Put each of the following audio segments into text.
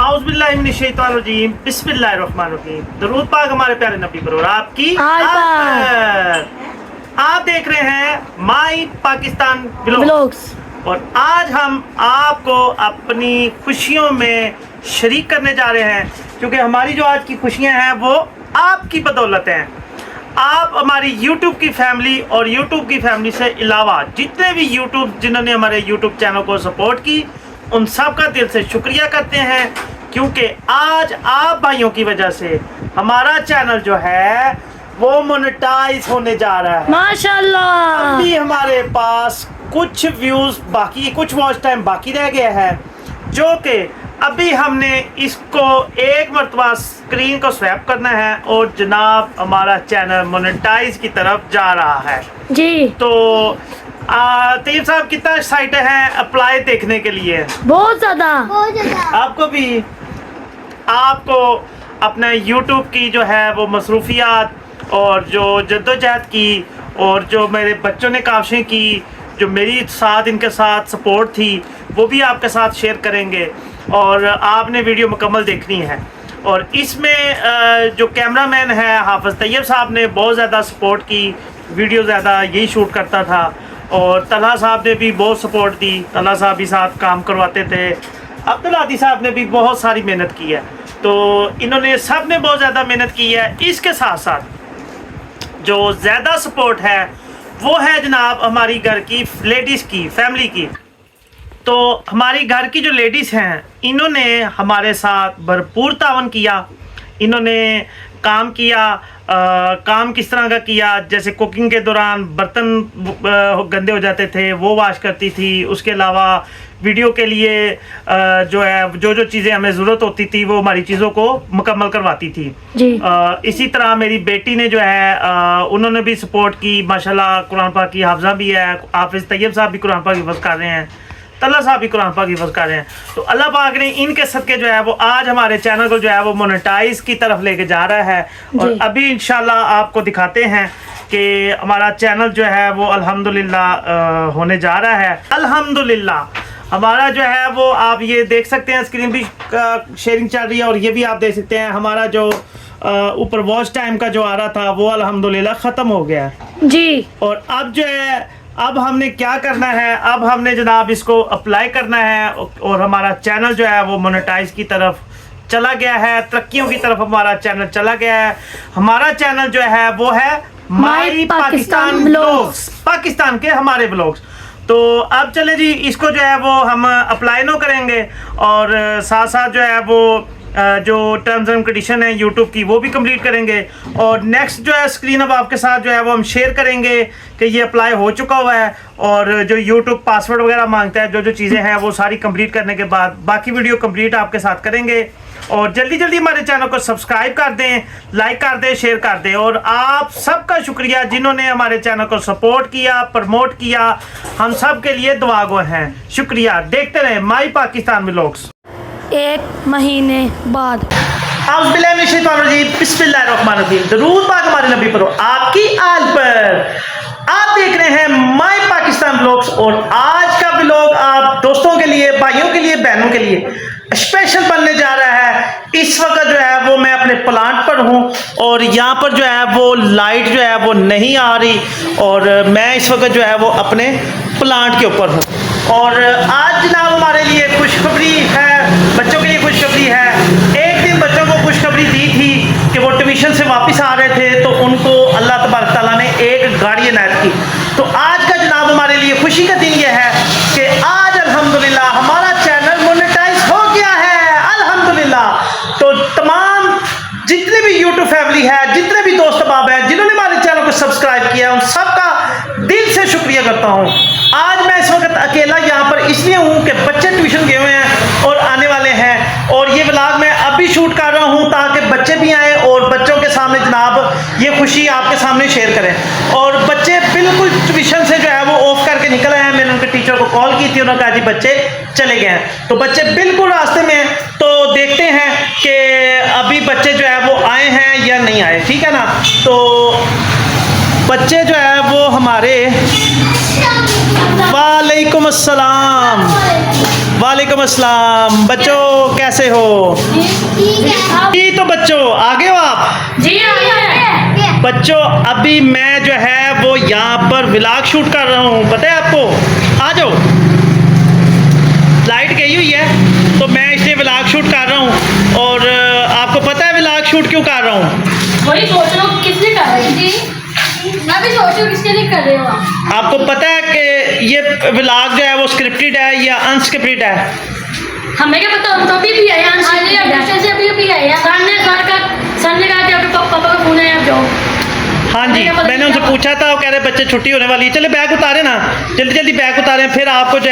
औज़ुबिल्लाहिमिनश्शैतानिर्रजीम बिस्मिल्लाहिर्रहमानिर्रहीम। दरूद पाक हमारे प्यारे नबी पर और आपकी आप देख रहे हैं माई पाकिस्तान व्लॉग्स और आज हम आपको अपनी खुशियों में शरीक करने जा रहे हैं, क्योंकि हमारी जो आज की खुशियां हैं वो आपकी बदौलत हैं। आप हमारी YouTube की फैमिली और YouTube की फैमिली से अलावा जितने भी जिन्होंने हमारे YouTube चैनल को सपोर्ट की, उन सब का दिल से शुक्रिया करते हैं, क्योंकि आज आप भाइयों की वजह से हमारा चैनल जो है वो मोनेटाइज होने जा रहा है माशाल्लाह। अभी हमारे पास कुछ व्यूज बाकी, कुछ वॉच टाइम बाकी रह गया है, जो कि अभी हमने इसको एक मरतबा स्क्रीन को स्वैप करना है और जनाब हमारा चैनल मोनेटाइज की तरफ जा रहा है जी। तो तैयब साहब कितना एक्साइटेड हैं अप्लाई देखने के लिए? बहुत ज्यादा। आपको भी, आपको अपने YouTube की जो है वो मसरूफियात और जो जद्दोजहद की और जो मेरे बच्चों ने काविशें की, जो मेरी साथ इनके साथ सपोर्ट थी, वो भी आपके साथ शेयर करेंगे और आपने वीडियो मुकम्मल देखनी है। और इसमें जो कैमरामैन है हाफिज़ तैयब साहब ने बहुत ज़्यादा सपोर्ट की, वीडियो ज़्यादा यही शूट करता था और तलहा साहब ने भी बहुत सपोर्ट दी, तलहा साहब भी साथ काम करवाते थे, अब्दुल आदी साहब ने भी बहुत सारी मेहनत की है। तो इन्होंने सब ने बहुत ज़्यादा मेहनत की है। इसके साथ साथ जो ज़्यादा सपोर्ट है वो है जनाब हमारी घर की लेडीज़ की, फैमिली की। तो हमारी घर की जो लेडीज़ हैं इन्होंने हमारे साथ भरपूर तावन किया। इन्होंने काम किया, काम किस तरह का किया, जैसे कुकिंग के दौरान बर्तन गंदे हो जाते थे वो वॉश करती थी। उसके अलावा वीडियो के लिए जो है जो चीज़ें हमें ज़रूरत होती थी वो हमारी चीज़ों को मुकम्मल करवाती थी जी। इसी तरह मेरी बेटी ने जो है उन्होंने भी सपोर्ट की माशाल्लाह। कुरान पाक की हाफिज़ा भी है, हाफिज़ तैयब साहब भी कुरान पाक हिफ़्ज़ कर रहे हैं, तल्ला साहब भी कुरान पाक हिफ़्ज़ कर रहे हैं। तो अल्लाह पाक ने इनके सदके जो है वो आज हमारे चैनल को जो है वो मोनेटाइज की तरफ लेके जा रहा है और अभी इंशाल्लाह आपको दिखाते हैं कि हमारा चैनल जो है वो अल्हम्दुलिल्लाह होने जा रहा है। अल्हम्दुलिल्लाह हमारा जो है वो आप ये देख सकते हैं, स्क्रीन भी शेयरिंग चल रही है और ये भी आप देख सकते हैं हमारा जो ऊपर वॉच टाइम का जो आ रहा था वो अल्हम्दुलिल्लाह ख़त्म हो गया है जी। और अब जो है अब हमने क्या करना है, अब हमने जनाब इसको अप्लाई करना है और हमारा चैनल जो है वो मोनेटाइज की तरफ चला गया है, तरक्कियों की तरफ हमारा चैनल चला गया है। हमारा चैनल जो है वो है माई पाकिस्तान व्लॉग्स, पाकिस्तान के हमारे व्लॉग्स। तो अब चले जी, इसको जो है वो हम अप्लाई नो करेंगे और साथ साथ जो है वो जो टर्म्स एंड कंडीशन है यूट्यूब की वो भी कंप्लीट करेंगे और नेक्स्ट जो है स्क्रीन अब आपके साथ जो है वो हम शेयर करेंगे कि ये अप्लाई हो चुका हुआ है और जो यूट्यूब पासवर्ड वगैरह मांगता है, जो चीज़ें हैं वो सारी कंप्लीट करने के बाद बाकी वीडियो कंप्लीट आपके साथ करेंगे। और जल्दी जल्दी हमारे चैनल को सब्सक्राइब कर दें, लाइक कर दें, शेयर कर दें और आप सबका शुक्रिया जिन्होंने हमारे चैनल को सपोर्ट किया, प्रमोट किया, हम सब के लिए दुआ गो हैं। शुक्रिया। देखते रहें माई पाकिस्तान व्लॉग्स। एक महीने बाद बिस्मिल्लाहिर्रहमानिर्रहीम। दरूद पाक हमारे नबी पर आपकी आल पर। आप देख रहे हैं माई पाकिस्तान व्लॉग्स और आज का व्लॉग आप दोस्तों के लिए, भाइयों के लिए, बहनों के लिए स्पेशल बनने जा रहा है। इस वक्त जो है वो मैं अपने प्लांट पर हूँ और यहाँ पर जो है वो लाइट जो है वो नहीं आ रही और मैं इस वक्त जो है वो अपने प्लांट के ऊपर हूँ। और आज जनाब हमारे लिए खुशखबरी है, बच्चों के लिए खुशखबरी है। एक दिन बच्चों को खुशखबरी दी थी कि वो ट्यूशन से वापस आ रहे थे तो उनको अल्लाह तबारक ताला ने एक गाड़ी इनायत की। तो आज का जनाब हमारे लिए खुशी का दिन यह है कि आज अल्हम्दुलिल्लाह हमारा चैनल मोनेटाइज हो गया है, अल्हम्दुलिल्लाह। तो तमाम जितने भी यूट्यूब फैमिली है, जितने भी दोस्त अहबाब हैं जिन्होंने हमारे चैनल को सब्सक्राइब किया, उन सबका दिल से शुक्रिया करता हूँ। आज मैं इस वक्त अकेला यहाँ पर इसलिए हूँ कि बच्चे ट्यूशन गए हुए हैं और आने वाले हैं और ये व्लॉग मैं अभी शूट कर रहा हूँ ताकि बच्चे भी आएँ और बच्चों के सामने जनाब ये खुशी आपके सामने शेयर करें। और बच्चे बिल्कुल ट्यूशन से जो है वो ऑफ करके निकल आए हैं। मैंने उनके टीचर को कॉल की थी, उन्होंने कहा जी बच्चे चले गए हैं। तो बच्चे बिल्कुल रास्ते में हैं, तो देखते हैं कि अभी बच्चे जो है वो आए हैं या नहीं आए, ठीक है ना। तो बच्चे जो है वो हमारे वाले वालेकुम अस्सलाम। वालेकुम अस्सलाम। बच्चों कैसे हो? जी तो बच्चों आगे हो आप? जी बच्चों अभी मैं जो है वो यहाँ पर व्लॉग शूट कर रहा हूँ, पता है आपको? आ जाओ, लाइट गई हुई है तो मैं इसलिए व्लॉग शूट कर रहा हूँ। और आपको पता है व्लॉग शूट क्यों कर रहा हूँ? वही सोच रहा हूँ किसने कर रहे जी, मैं भी सोच रही हूँ किसके लिए कर रहे हो आप। आपको पता है कि ये व्लॉग जो है वो स्क्रिप्टेड है या अनस्क्रिप्टेड है? हमें क्या पता, हम तो अभी आए हैं, अभी आए हैं। सर ने कहा कि आपके पापा का फोन है, आप जाओ। हाँ जी, मैंने उनसे पूछा था, वो कह रहे बच्चे छुट्टी होने वाली है, चले बैग उतारे ना, जल्दी जल्दी बैग उतारें, फिर आपको जो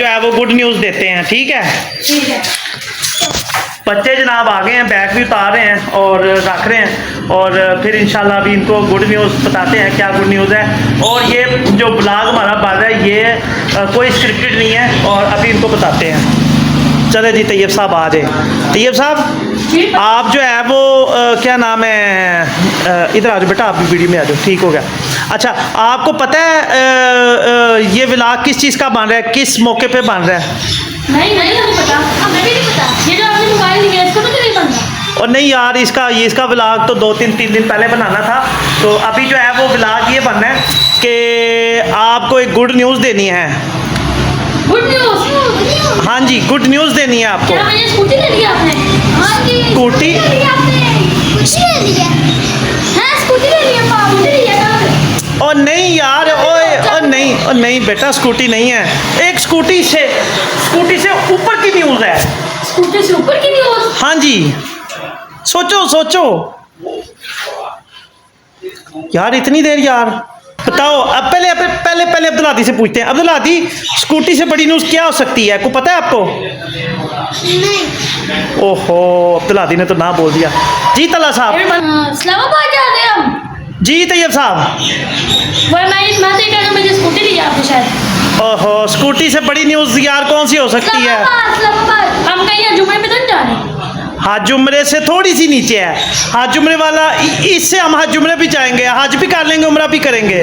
है वो गुड न्यूज़ देते हैं, ठीक है? ठीक है। बच्चे जनाब आ गए हैं, बैग भी उतार रहे हैं और रख रहे हैं, और फिर इंशाल्लाह अभी इनको गुड न्यूज़ बताते हैं क्या गुड न्यूज़ है। और ये जो ब्लॉग हमारा बन रहा है ये कोई स्क्रिप्टेड नहीं है, और अभी इनको बताते हैं। चले जी तैयब साहब आ जाए। तैयब साहब आप जो है वो क्या नाम है, इधर आ जाओ बेटा, आप भी वीडियो में आ जाओ, ठीक हो गया। अच्छा, आपको पता है ये व्लॉग किस चीज़ का बन रहा है, किस मौके पे बन रहा है? नहीं हमें पता, हमें भी नहीं पता। ये जो आपने मोबाइल लिया इसको तो नहीं बनता। और नहीं यार, इसका व्लॉग तो 2-3 दिन पहले बनाना था, तो अभी जो है वो व्लॉग ये बनना है कि आपको एक गुड न्यूज़ देनी है। Good news? हाँ जी, गुड न्यूज़ देनी है आपको। क्या मुझे स्कूटी ले ली आपने? हाँ जी, स्कूटी ले ली आपने? कुछ ले लिया है, स्कूटी ले ली है, मुझे नहीं है। और नहीं यार, और नहीं बेटा, स्कूटी नहीं है, एक स्कूटी से ऊपर की न्यूज़ है। स्कूटी से ऊपर की न्यूज़? हाँ जी, सोचो यार, इतनी देर यार, बताओ। अब पहले अब्दुल हादी से पूछते हैं। अब्दुल हादी, स्कूटी से बड़ी न्यूज़ क्या हो सकती है, को पता है आपको? नहीं। ओहो, अब्दुल हादी ने तो ना बोल दिया। जी तला साहब। इस्लामाबाद जा रहे हैं हम। जी तैयब साहब। मैं तो कह रहा हूँ, मुझे स्कूटी दी आपने शायद। ओहो, स्कूटी से बड़ी न्यूज़ यार कौन सी हो सकती है? इस्लामाबाद। हम कहीं जुम्मे में तो जा रहे। हाथ जुमरे से थोड़ी सी नीचे है, हाथ जुमरे वाला, इससे हम हाथ जुमरे भी जाएंगे, हज भी कर लेंगे, उम्रा भी करेंगे।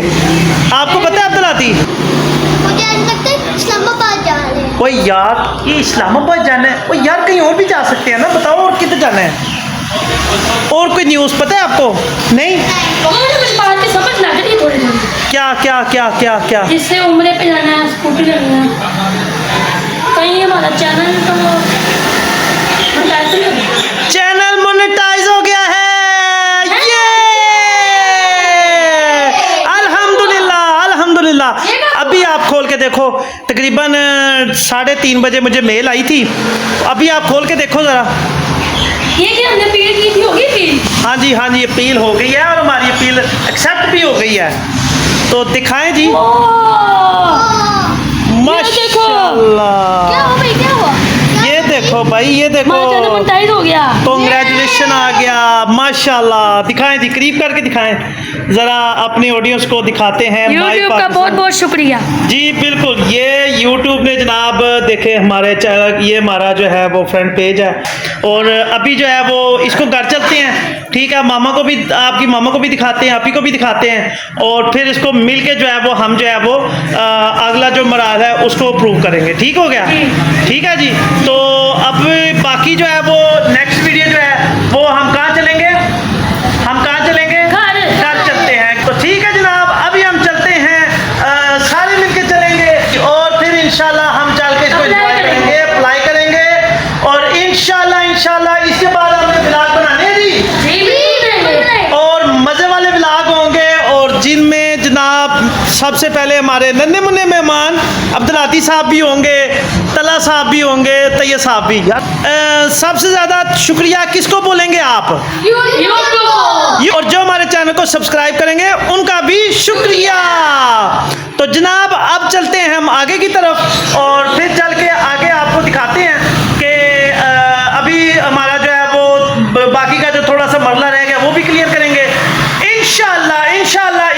आपको पता है अब्दुल हादी? मुझे आज लगता है इस्लामाबाद जा रहे हैं। ओए यार, ये इस्लामाबाद जाना है? ओए यार, कहीं और भी जा सकते हैं ना, बताओ और किधर जाना है? और कोई न्यूज़ पता है आपको? नहीं? मुझे कुछ बात की समझ लग रही है थोड़ी थोड़ी। क्या? जिससे उम्रे पे जाना है, स्कूटी लेनी है, कहीं हमारा चैनल मोनेटाइज हो गया है, ये अल्हम्दुलिल्लाह। अभी आप खोल के देखो, तकरीबन 3:30 बजे मुझे मेल आई थी, अभी आप खोल के देखो ज़रा। ये कि हमने अपील की थी, होगी अपील? हाँ जी, अपील हो गई है, और हमारी अपील एक्सेप्ट भी हो गई है, तो दिखाएं जी। माशाल्लाह, क्या हुआ भाई, क्या हुआ? ये देखो भाई, ये देखो, मोनेटाइज हो गया। कांग्रेचुलेशन आ गया, माशाल्लाह। दिखाएं जी, करीब करके दिखाएं जरा, अपनी ऑडियंस को दिखाते हैं। यूट्यूब का बहुत बहुत शुक्रिया जी, बिल्कुल, ये यूट्यूब ने जनाब देखे हमारे चैनल, ये हमारा जो है वो फ्रंट पेज है, और अभी जो है वो इसको घर चलते हैं, ठीक है, मामा को भी, आपकी मामा को भी दिखाते हैं, आप ही को भी दिखाते हैं, और फिर इसको मिल के जो है वो हम जो है वो अगला जो मराहल है उसको अप्रूव करेंगे, ठीक हो गया? ठीक है जी। तो अब बाकी जो है वो नेक्स्ट वीडियो जो है वो हम कहाँ चलेंगे? घर चलते हैं। तो ठीक है जनाब, अभी हम चलते हैं, सारे मिलके चलेंगे, और फिर इंशाल्लाह हम चल के इसको एंजॉय करेंगे, अप्लाई करेंगे, और इंशाल्लाह इसके बाद हमने व्लॉग बनाने हैं जी, और मज़े वाले व्लॉग होंगे, और जिनमें जनाब सबसे पहले हमारे नन्हे मुन्ने मेहमान अब्दुल हादी साहब भी होंगे, तला साहब भी होंगे, तैयब साहब भी। सबसे ज़्यादा शुक्रिया किसको बोलेंगे आप? यूट्यूब। और जो हमारे चैनल को सब्सक्राइब करेंगे उनका भी शुक्रिया। तो जनाब अब चलते हैं हम आगे की तरफ, और फिर चल के आगे आपको दिखाते हैं कि अभी हमारा जो है वो बाकी का जो थोड़ा सा मरला रह गया वो भी क्लियर करेंगे इंशाल्लाह।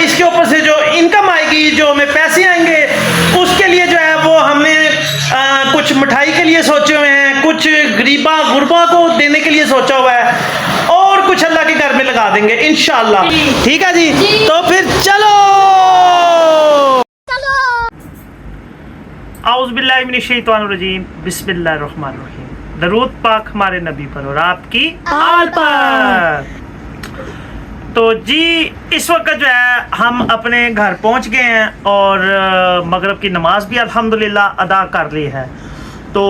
इसके ऊपर से जो इनकम आएगी, जो हमें पैसे आएंगे, उसके लिए जो है वो हमने कुछ मिठाई के लिए सोचे हुए हैं, कुछ गरीबा गुरबा को देने के लिए सोचा हुआ है, और कुछ अल्लाह के घर में लगा देंगे इंशाल्लाह। ठीक है जी, तो फिर चलो। औज़ुबिल्लाहिमिनश्शैतानिर्रजीम बिस्मिल्लाहिर्रहमानिर्रहीम। दरूद पाक हमारे नबी पर और आपकी आल पर। तो जी इस वक्त जो है हम अपने घर पहुंच गए हैं और मगरिब की नमाज भी अल्हम्दुलिल्लाह अदा कर ली है। तो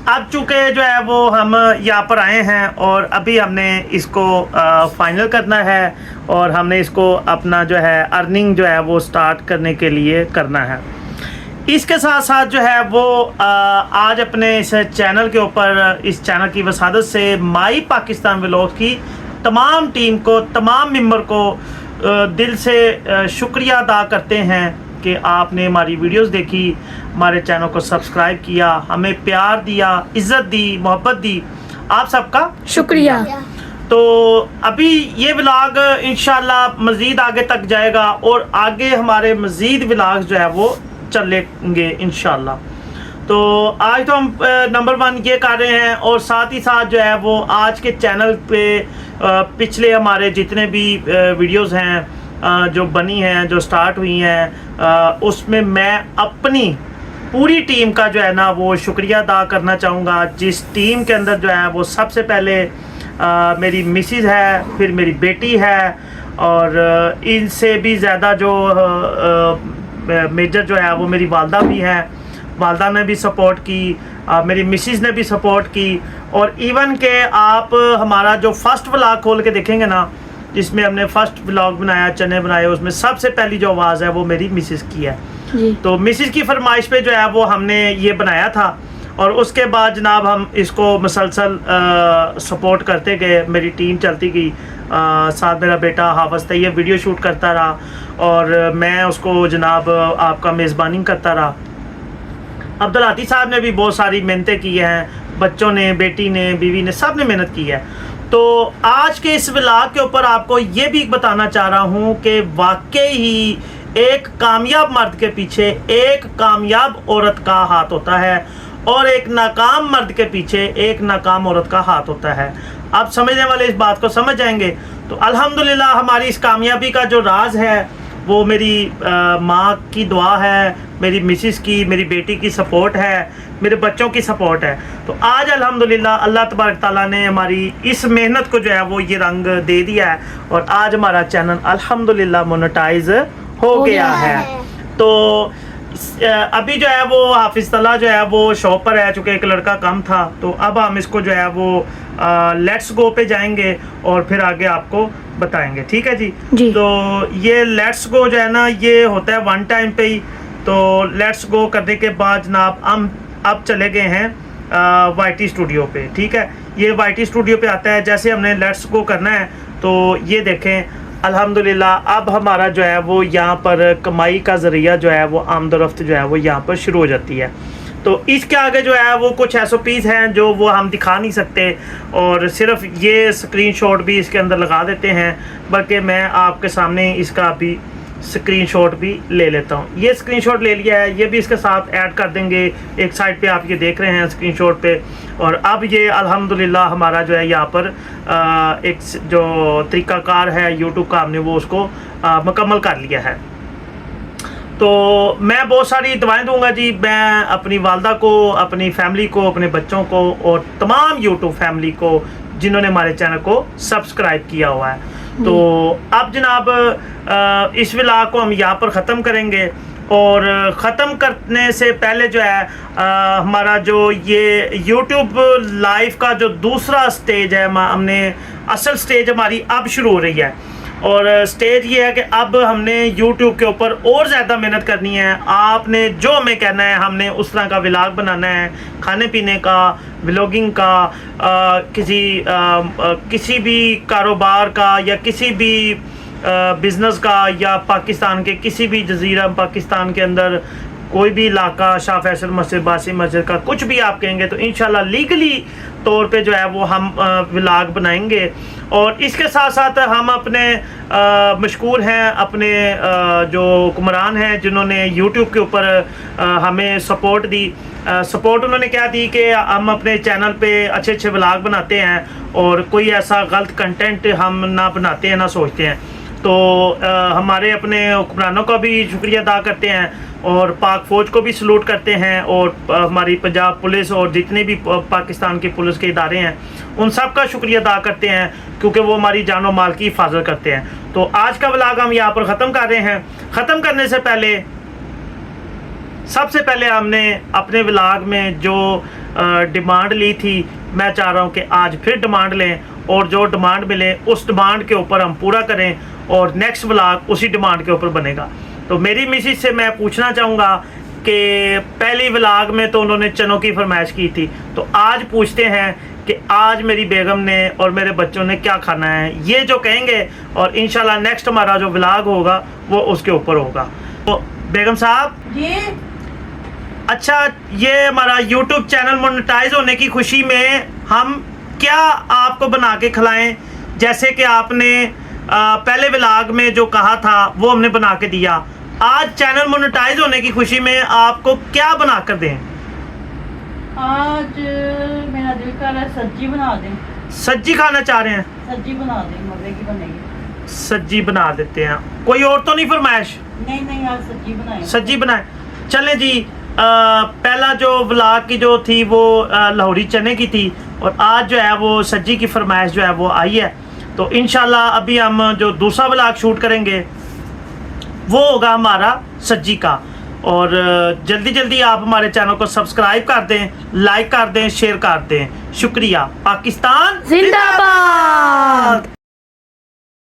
अब चूँकि जो है वो हम यहाँ पर आए हैं और अभी हमने इसको फाइनल करना है और हमने इसको अपना जो है अर्निंग जो है वो स्टार्ट करने के लिए करना है। इसके साथ साथ जो है वो आज अपने इस चैनल के ऊपर, इस चैनल की वसादत से माई पाकिस्तान व्लॉग्स की तमाम टीम को, तमाम मेंबर को दिल से शुक्रिया अदा करते हैं कि आपने हमारी वीडियोस देखी, हमारे चैनल को सब्सक्राइब किया, हमें प्यार दिया, इज़्ज़त दी, मोहब्बत दी। आप सबका शुक्रिया। तो अभी ये व्लॉग इंशाल्लाह मज़ीद आगे तक जाएगा और आगे हमारे मज़ीद व्लॉग्स जो है वो चलेंगे इंशाल्लाह। तो आज तो हम नंबर 1 ये कर रहे हैं और साथ ही साथ जो है वो आज के चैनल पे पिछले हमारे जितने भी वीडियोस हैं जो बनी हैं, जो स्टार्ट हुई हैं, उसमें मैं अपनी पूरी टीम का जो है ना वो शुक्रिया अदा करना चाहूँगा। जिस टीम के अंदर जो है वो सबसे पहले मेरी मिसेज़ है, फिर मेरी बेटी है और इनसे भी ज़्यादा जो मेजर जो है वो मेरी वालदा भी हैं। वालदा ने भी सपोर्ट की, मेरी मिसेज़ ने भी सपोर्ट की और इवन के आप हमारा जो फर्स्ट व्लॉग खोल के देखेंगे ना, जिसमें हमने फर्स्ट व्लॉग बनाया, चने बनाए, उसमें सबसे पहली जो आवाज़ है वो मेरी मिसेज़ की है जी। तो मिसेज़ की फरमाइश पे जो है वो हमने ये बनाया था और उसके बाद जनाब हम इसको मुसलसल सपोर्ट करते गए, मेरी टीम चलती गई, साथ मेरा बेटा हाफिज़ तैयब वीडियो शूट करता रहा और मैं उसको जनाब आपका मेज़बानी करता रहा। अब्दुल आती साहब ने भी बहुत सारी मेहनतें की हैं, बच्चों ने, बेटी ने, बीवी ने, सब ने मेहनत की है। तो आज के इस व्लॉग के ऊपर आपको ये भी बताना चाह रहा हूँ कि वाकई ही एक कामयाब मर्द के पीछे एक कामयाब औरत का हाथ होता है और एक नाकाम मर्द के पीछे एक नाकाम औरत का हाथ होता है। आप समझने वाले इस बात को समझ जाएंगे। तो अल्हम्दुलिल्लाह हमारी इस कामयाबी का जो राज है वो मेरी माँ की दुआ है, मेरी मिसेस की, मेरी बेटी की सपोर्ट है, मेरे बच्चों की सपोर्ट है। तो आज अल्हम्दुलिल्लाह अल्लाह तबारक ताला ने हमारी इस मेहनत को जो है वो ये रंग दे दिया है और आज हमारा चैनल अल्हम्दुलिल्लाह मोनेटाइज हो गया है। तो अभी जो है वो हाफिज़ तला जो है वो शॉप पर है, चूँकि एक लड़का कम था। तो अब हम इसको जो है वो लेट्स गो पे जाएंगे और फिर आगे आपको बताएंगे, ठीक है जी। तो ये लेट्स गो जो है ना ये होता है 1 टाइम पे ही। तो लेट्स गो करने के बाद जनाब हम अब चले गए हैं वाईटी स्टूडियो पे, ठीक है। ये वाईटी स्टूडियो पे आता है, जैसे हमने लेट्स गो करना है तो ये देखें अल्हम्दुलिल्लाह अब हमारा जो है वो यहाँ पर कमाई का ज़रिया जो है वो आमदोरफ्त जो है वो यहाँ पर शुरू हो जाती है। तो इसके आगे जो है वो कुछ SOPs हैं जो वो हम दिखा नहीं सकते और सिर्फ ये स्क्रीनशॉट भी इसके अंदर लगा देते हैं, बल्कि मैं आपके सामने इसका भी स्क्रीनशॉट भी ले लेता हूँ। ये स्क्रीनशॉट ले लिया है, ये भी इसके साथ ऐड कर देंगे। एक साइड पे आप ये देख रहे हैं स्क्रीनशॉट पे। और अब ये अल्हम्दुलिल्लाह हमारा जो है यहाँ पर एक जो तरीक़ाकार है यूट्यूब का, हमने वो उसको मुकम्मल कर लिया है। तो मैं बहुत सारी दुआएं दूंगा जी, मैं अपनी वालदा को, अपनी फैमिली को, अपने बच्चों को और तमाम यूट्यूब फैमिली को जिन्होंने हमारे चैनल को सब्सक्राइब किया हुआ है। तो अब जनाब इस व्लॉग को हम यहाँ पर ख़त्म करेंगे और ख़त्म करने से पहले जो है हमारा जो ये YouTube लाइव का जो दूसरा स्टेज है, हमने असल स्टेज हमारी अब शुरू हो रही है और स्टेज ये है कि अब हमने YouTube के ऊपर और ज़्यादा मेहनत करनी है। आपने जो हमें कहना है हमने उस तरह का व्लॉग बनाना है, खाने पीने का, व्लॉगिंग का, किसी भी कारोबार का या किसी भी बिज़नेस का या पाकिस्तान के किसी भी जजीरा पाकिस्तान के अंदर कोई भी इलाका, शाह फैसल मस्जिद, बासी मस्जिद का कुछ भी आप कहेंगे तो इंशाल्लाह लीगली तौर पे जो है वो हम व्लॉग बनाएंगे। और इसके साथ साथ हम अपने मशकूर हैं अपने जो हुक्मरान हैं जिन्होंने यूट्यूब के ऊपर हमें सपोर्ट दी। सपोर्ट उन्होंने क्या दी कि हम अपने चैनल पे अच्छे अच्छे व्लॉग बनाते हैं और कोई ऐसा गलत कंटेंट हम ना बनाते हैं ना सोचते हैं। तो हमारे अपने हुक्मरानों का भी शुक्रिया अदा करते हैं और पाक फ़ौज को भी सलूट करते हैं और हमारी पंजाब पुलिस और जितने भी पाकिस्तान के पुलिस के इदारे हैं उन सब का शुक्रिया अदा करते हैं क्योंकि वो हमारी जान और माल की हिफाजत करते हैं। तो आज का व्लॉग हम यहाँ पर ख़त्म कर रहे हैं। ख़त्म करने से पहले सबसे पहले हमने अपने व्लॉग में जो डिमांड ली थी, मैं चाह रहा हूँ कि आज फिर डिमांड लें और जो डिमांड मिले उस डिमांड के ऊपर हम पूरा करें और नेक्स्ट व्लॉग उसी डिमांड के ऊपर बनेगा। तो मेरी मिसेज से मैं पूछना चाहूँगा कि पहली व्लॉग में तो उन्होंने चनों की फरमाइश की थी, तो आज पूछते हैं कि आज मेरी बेगम ने और मेरे बच्चों ने क्या खाना है, ये जो कहेंगे और इंशाल्लाह नेक्स्ट हमारा जो व्लॉग होगा वो उसके ऊपर होगा। तो बेगम साहब जी अच्छा, ये हमारा YouTube चैनल मोनेटाइज होने की खुशी में हम क्या आपको बना के खिलाएं, जैसे कि आपने पहले व्लॉग में जो कहा था वो हमने बना के दिया। आज चैनल मोनेटाइज होने की खुशी में आपको क्या बना कर दें? आज मेरा दिल कर रहा है सब्जी बना दें। सब्जी खाना चाह रहे हैं? सब्जी बना दें, मजे की बनेगी। सब्जी बना देते हैं। कोई और तो नहीं फरमाइश? नहीं आज सब्जी बनाए। सब्जी बनाए। चलें जी, पहला जो व्लॉग की जो थी वो लाहौरी चने की थी और आज जो है वो सब्जी की फरमाइश जो है वो आई है। तो इंशाल्लाह अभी हम जो दूसरा व्लॉग शूट करेंगे वो होगा हमारा सब्जी का। और जल्दी जल्दी आप हमारे चैनल को सब्सक्राइब कर दें, लाइक कर दें, शेयर कर दें। शुक्रिया। पाकिस्तान जिंदाबाद।